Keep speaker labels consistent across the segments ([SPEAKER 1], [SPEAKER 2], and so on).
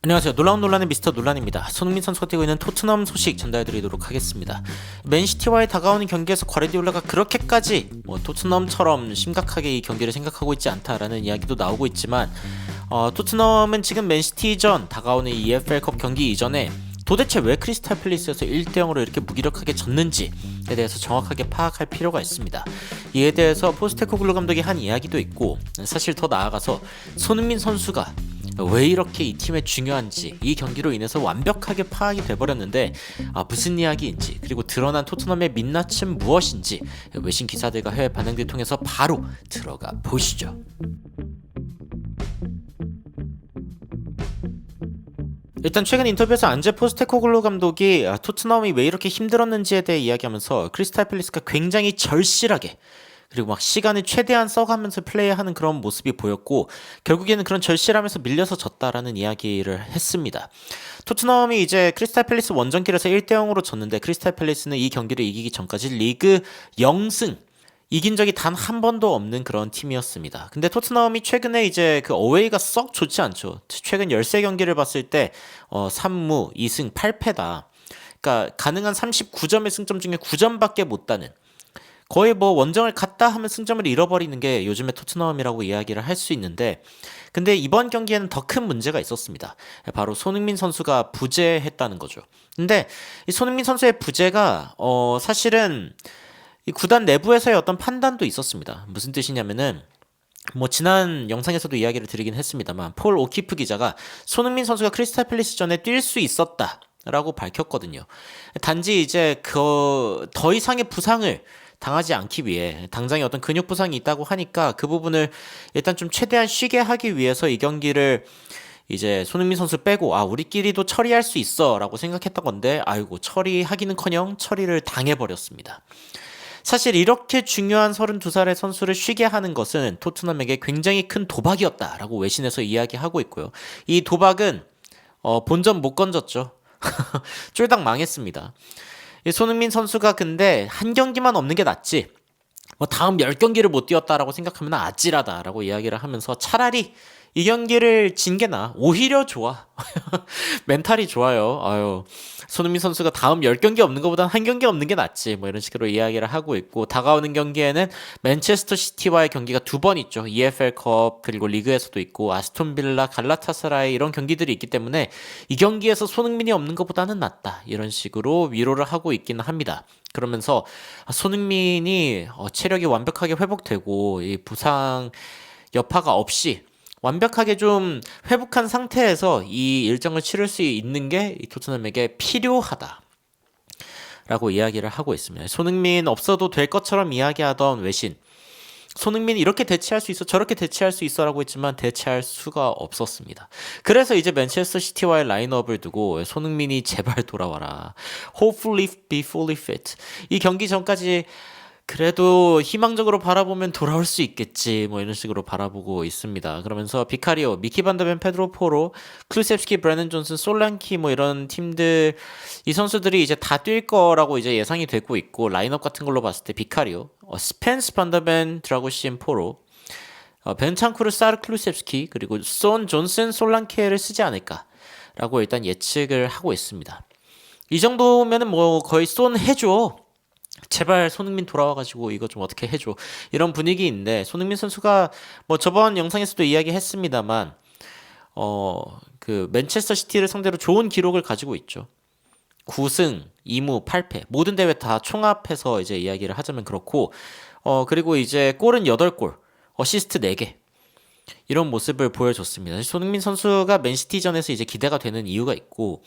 [SPEAKER 1] 안녕하세요. 놀라운 논란의 미스터 논란입니다. 손흥민 선수가 뛰고 있는 토트넘 소식 전달해드리도록 하겠습니다. 맨시티와의 다가오는 경기에서 과르디올라가 그렇게까지 토트넘처럼 심각하게 이 경기를 생각하고 있지 않다라는 이야기도 나오고 있지만 토트넘은 지금 맨시티전 다가오는 이 EFL컵 경기 이전에 도대체 왜 크리스탈 팰리스에서 1대0으로 이렇게 무기력하게 졌는지에 대해서 정확하게 파악할 필요가 있습니다. 이에 대해서 포스테코글루 감독이 한 이야기도 있고, 사실 더 나아가서 손흥민 선수가 왜 이렇게 이 팀에 중요한지 이 경기로 인해서 완벽하게 파악이 돼버렸는데 무슨 이야기인지, 그리고 드러난 토트넘의 민낯은 무엇인지 외신 기사들과 해외 반응들 통해서 바로 들어가 보시죠. 일단 최근 인터뷰에서 안제 포스테코글루 감독이 토트넘이 왜 이렇게 힘들었는지에 대해 이야기하면서 크리스탈 팰리스가 굉장히 절실하게, 그리고 막 시간을 최대한 써가면서 플레이하는 그런 모습이 보였고, 결국에는 그런 절실함에서 밀려서 졌다라는 이야기를 했습니다. 토트넘이 이제 크리스탈 팰리스 원정길에서 1대0으로 졌는데, 크리스탈 팰리스는 이 경기를 이기기 전까지 리그 0승 이긴 적이 단 한 번도 없는 그런 팀이었습니다. 근데 토트넘이 최근에 이제 그 어웨이가 썩 좋지 않죠. 최근 13경기를 봤을 때 3무 2승 8패다. 그러니까 가능한 39점의 승점 중에 9점밖에 못 따는, 거의 원정을 갔다 하면 승점을 잃어버리는 게 요즘의 토트넘이라고 이야기를 할 수 있는데, 근데 이번 경기에는 더 큰 문제가 있었습니다. 바로 손흥민 선수가 부재했다는 거죠. 근데 이 손흥민 선수의 부재가 사실은 이 구단 내부에서의 어떤 판단도 있었습니다. 무슨 뜻이냐면은, 지난 영상에서도 이야기를 드리긴 했습니다만, 폴 오키프 기자가 손흥민 선수가 크리스탈 팰리스 전에 뛸 수 있었다 라고 밝혔거든요. 단지 이제 더 이상의 부상을 당하지 않기 위해, 당장의 어떤 근육 부상이 있다고 하니까 그 부분을 일단 좀 최대한 쉬게 하기 위해서 이 경기를 이제 손흥민 선수 빼고 우리끼리도 처리할 수 있어 라고 생각했던 건데, 아이고, 처리하기는커녕 처리를 당해버렸습니다. 사실 이렇게 중요한 32살의 선수를 쉬게 하는 것은 토트넘에게 굉장히 큰 도박이었다라고 외신에서 이야기하고 있고요. 이 도박은 본전 못 건졌죠. 쫄딱 망했습니다. 이 손흥민 선수가 근데 한 경기만 없는 게 낫지, 다음 10경기를 못 뛰었다라고 생각하면 아찔하다라고 이야기를 하면서 차라리 이 경기를 진 게 나아. 오히려 좋아. 멘탈이 좋아요. 손흥민 선수가 다음 10경기 없는 것보단 한 경기 없는 게 낫지, 이런 식으로 이야기를 하고 있고, 다가오는 경기에는 맨체스터 시티와의 경기가 2번 있죠. EFL컵, 그리고 리그에서도 있고 아스톤 빌라, 갈라타사라이, 이런 경기들이 있기 때문에 이 경기에서 손흥민이 없는 것보다는 낫다, 이런 식으로 위로를 하고 있기는 합니다. 그러면서 손흥민이 체력이 완벽하게 회복되고 이 부상 여파가 없이 완벽하게 좀 회복한 상태에서 이 일정을 치를 수 있는 게 이 토트넘에게 필요하다 라고 이야기를 하고 있습니다. 손흥민 없어도 될 것처럼 이야기하던 외신, 손흥민이 이렇게 대체할 수 있어, 저렇게 대체할 수 있어 라고 했지만 대체할 수가 없었습니다. 그래서 이제 맨체스터 시티와의 라인업을 두고 손흥민이 제발 돌아와라, hopefully be fully fit, 이 경기 전까지 그래도 희망적으로 바라보면 돌아올 수 있겠지, 이런 식으로 바라보고 있습니다. 그러면서 비카리오, 미키 반더벤, 페드로 포로, 클루셉스키, 브래넌 존슨, 솔랑키, 이런 팀들, 이 선수들이 이제 다 뛸 거라고 이제 예상이 되고 있고, 라인업 같은 걸로 봤을 때 비카리오, 스펜스 반더벤, 드라고신, 포로, 벤창쿠르, 사르, 클루셉스키, 그리고 손, 존슨, 솔랑케를 쓰지 않을까라고 일단 예측을 하고 있습니다. 이 정도면은 거의 손 해줘, 제발 손흥민 돌아와가지고 이거 좀 어떻게 해줘, 이런 분위기인데, 손흥민 선수가 저번 영상에서도 이야기했습니다만 그 맨체스터 시티를 상대로 좋은 기록을 가지고 있죠. 9승 2무 8패, 모든 대회 다 총합해서 이제 이야기를 하자면 그렇고, 그리고 이제 골은 8골, 어시스트 4개, 이런 모습을 보여줬습니다. 손흥민 선수가 맨시티전에서 이제 기대가 되는 이유가 있고,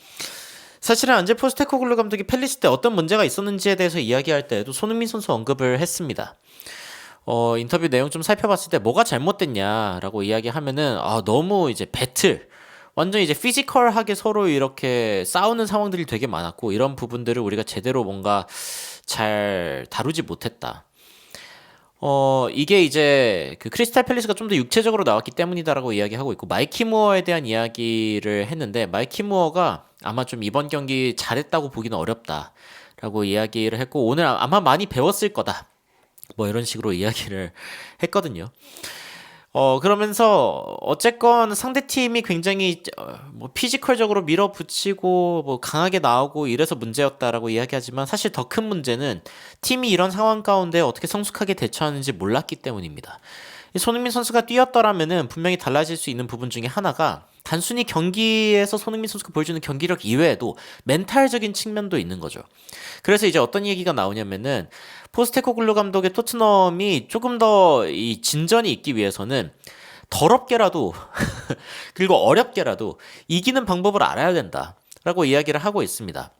[SPEAKER 1] 사실은 안제 포스테코글루 감독이 팰리스 때 어떤 문제가 있었는지에 대해서 이야기할 때에도 손흥민 선수 언급을 했습니다. 인터뷰 내용 좀 살펴봤을 때 뭐가 잘못됐냐라고 이야기하면은 너무 이제 완전 이제 피지컬하게 서로 이렇게 싸우는 상황들이 되게 많았고, 이런 부분들을 우리가 제대로 뭔가 잘 다루지 못했다. 이게 이제 그 크리스탈 팰리스가 좀 더 육체적으로 나왔기 때문이다라고 이야기하고 있고, 마이키 무어에 대한 이야기를 했는데, 마이키 무어가 아마 좀 이번 경기 잘했다고 보기는 어렵다라고 이야기를 했고, 오늘 아마 많이 배웠을 거다, 이런 식으로 이야기를 했거든요. 그러면서 어쨌건 상대팀이 굉장히 뭐 피지컬적으로 밀어붙이고 뭐 강하게 나오고 이래서 문제였다라고 이야기하지만 사실 더 큰 문제는 팀이 이런 상황 가운데 어떻게 성숙하게 대처하는지 몰랐기 때문입니다. 이 손흥민 선수가 뛰었더라면은 분명히 달라질 수 있는 부분 중에 하나가 단순히 경기에서 손흥민 선수가 보여주는 경기력 이외에도 멘탈적인 측면도 있는 거죠. 그래서 이제 어떤 얘기가 나오냐면은 포스테코글루 감독의 토트넘이 조금 더 이 진전이 있기 위해서는 더럽게라도 그리고 어렵게라도 이기는 방법을 알아야 된다라고 이야기를 하고 있습니다.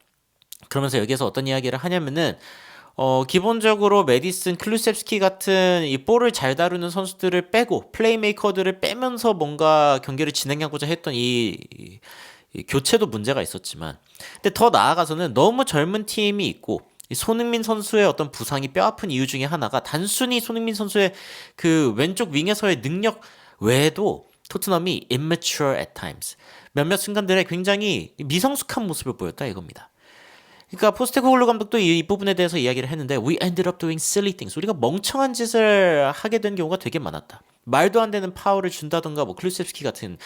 [SPEAKER 1] 그러면서 여기에서 어떤 이야기를 하냐면은 기본적으로 메디슨, 클루셉스키 같은 이 볼을 잘 다루는 선수들을 빼고 플레이메이커들을 빼면서 뭔가 경기를 진행하고자 했던 이 교체도 문제가 있었지만 근데 더 나아가서는 너무 젊은 팀이 있고 이 손흥민 선수의 어떤 부상이 뼈아픈 이유 중에 하나가 단순히 손흥민 선수의 그 왼쪽 윙에서의 능력 외에도 토트넘이 immature at times 몇몇 순간들에 굉장히 미성숙한 모습을 보였다 이겁니다. 그러니까 포스테코글루 감독도 이 부분에 대해서 이야기를 했는데 we ended up doing silly things. 우리가 멍청한 짓을 하게 된 경우가 되게 많았다. 말도 안 되는 파울을 준다던가 뭐 클루셉스키 같은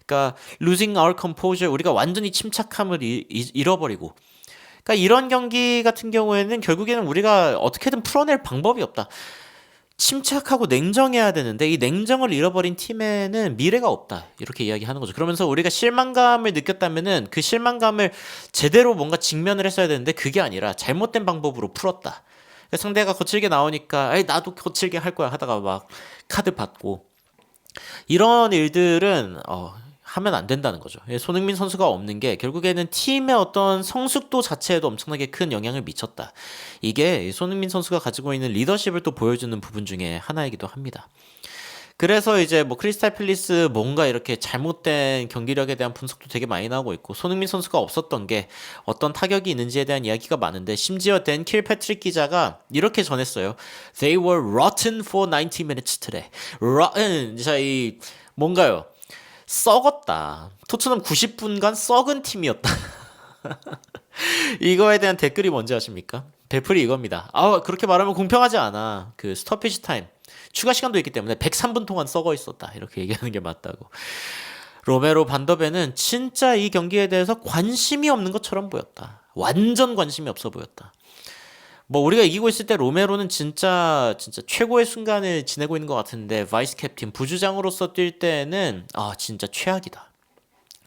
[SPEAKER 1] 그러니까 losing our composure 우리가 완전히 침착함을 잃어버리고 그러니까 이런 경기 같은 경우에는 결국에는 우리가 어떻게든 풀어낼 방법이 없다. 침착하고 냉정해야 되는데 이 냉정을 잃어버린 팀에는 미래가 없다. 이렇게 이야기하는 거죠. 그러면서 우리가 실망감을 느꼈다면은 그 실망감을 제대로 뭔가 직면을 했어야 되는데 그게 아니라 잘못된 방법으로 풀었다. 그러니까 상대가 거칠게 나오니까 에이 나도 거칠게 할 거야 하다가 막 카드 받고 이런 일들은 하면 안 된다는 거죠. 손흥민 선수가 없는 게 결국에는 팀의 어떤 성숙도 자체에도 엄청나게 큰 영향을 미쳤다. 이게 손흥민 선수가 가지고 있는 리더십을 또 보여주는 부분 중에 하나이기도 합니다. 그래서 이제 뭐 크리스탈 팰리스 뭔가 이렇게 잘못된 경기력에 대한 분석도 되게 많이 나오고 있고 손흥민 선수가 없었던 게 어떤 타격이 있는지에 대한 이야기가 많은데 심지어 댄 킬패트릭 기자가 이렇게 전했어요. They were rotten for 90 minutes today. rotten 자, 이 뭔가요? 썩었다. 토트넘 90분간 썩은 팀이었다. 이거에 대한 댓글이 뭔지 아십니까? 댓글이 이겁니다. 그렇게 말하면 공평하지 않아. 그 스토피지 타임. 추가 시간도 있기 때문에 103분 동안 썩어 있었다. 이렇게 얘기하는 게 맞다고. 로메로 반더벤은 진짜 이 경기에 대해서 관심이 없는 것처럼 보였다. 완전 관심이 없어 보였다. 뭐 우리가 이기고 있을 때 로메로는 진짜 최고의 순간을 지내고 있는 것 같은데 바이스 캡틴 부주장으로서 뛸 때는 진짜 최악이다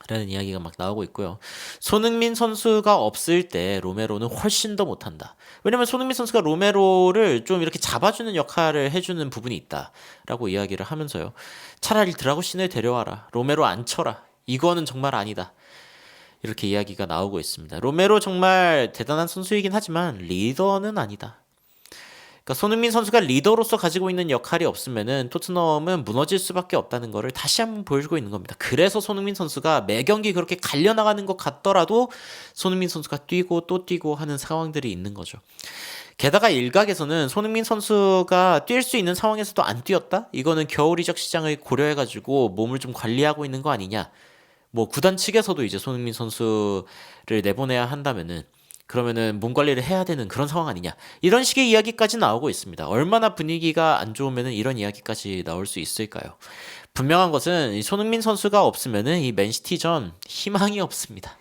[SPEAKER 1] 라는 이야기가 막 나오고 있고요. 손흥민 선수가 없을 때 로메로는 훨씬 더 못한다. 왜냐면 손흥민 선수가 로메로를 좀 이렇게 잡아주는 역할을 해주는 부분이 있다라고 이야기를 하면서요. 차라리 드라고신을 데려와라. 로메로 안 쳐라. 이거는 정말 아니다. 이렇게 이야기가 나오고 있습니다. 로메로 정말 대단한 선수이긴 하지만 리더는 아니다. 그러니까 손흥민 선수가 리더로서 가지고 있는 역할이 없으면은 토트넘은 무너질 수밖에 없다는 것을 다시 한번 보여주고 있는 겁니다. 그래서 손흥민 선수가 매 경기 그렇게 갈려나가는 것 같더라도 손흥민 선수가 뛰고 또 뛰고 하는 상황들이 있는 거죠. 게다가 일각에서는 손흥민 선수가 뛸 수 있는 상황에서도 안 뛰었다? 이거는 겨울 이적 시장을 고려해가지고 몸을 좀 관리하고 있는 거 아니냐? 뭐 구단 측에서도 이제 손흥민 선수를 내보내야 한다면은 그러면은 몸 관리를 해야 되는 그런 상황 아니냐 이런 식의 이야기까지 나오고 있습니다. 얼마나 분위기가 안 좋으면은 이런 이야기까지 나올 수 있을까요? 분명한 것은 이 손흥민 선수가 없으면은 이 맨시티전 희망이 없습니다.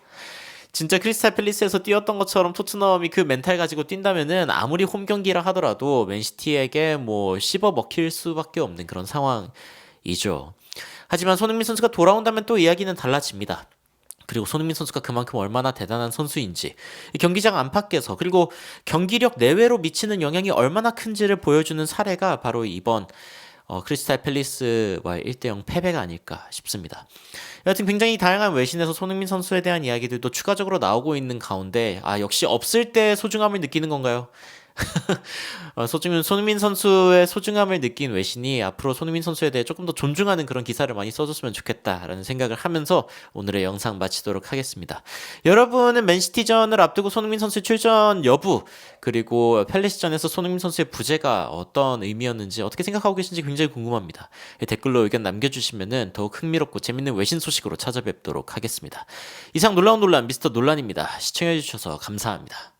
[SPEAKER 1] 진짜 크리스탈 팰리스에서 뛰었던 것처럼 토트넘이 그 멘탈 가지고 뛴다면은 아무리 홈 경기라 하더라도 맨시티에게 뭐 씹어 먹힐 수밖에 없는 그런 상황이죠. 하지만 손흥민 선수가 돌아온다면 또 이야기는 달라집니다. 그리고 손흥민 선수가 그만큼 얼마나 대단한 선수인지 경기장 안팎에서 그리고 경기력 내외로 미치는 영향이 얼마나 큰지를 보여주는 사례가 바로 이번 크리스탈 팰리스와의 1대0 패배가 아닐까 싶습니다. 여하튼 굉장히 다양한 외신에서 손흥민 선수에 대한 이야기들도 추가적으로 나오고 있는 가운데 역시 없을 때 소중함을 느끼는 건가요? 손흥민 선수의 소중함을 느낀 외신이 앞으로 손흥민 선수에 대해 조금 더 존중하는 그런 기사를 많이 써줬으면 좋겠다라는 생각을 하면서 오늘의 영상 마치도록 하겠습니다. 여러분은 맨시티전을 앞두고 손흥민 선수의 출전 여부 그리고 팰리스전에서 손흥민 선수의 부재가 어떤 의미였는지 어떻게 생각하고 계신지 굉장히 궁금합니다. 댓글로 의견 남겨주시면 더욱 흥미롭고 재밌는 외신 소식으로 찾아뵙도록 하겠습니다. 이상 놀라운 논란 미스터 논란입니다. 시청해주셔서 감사합니다.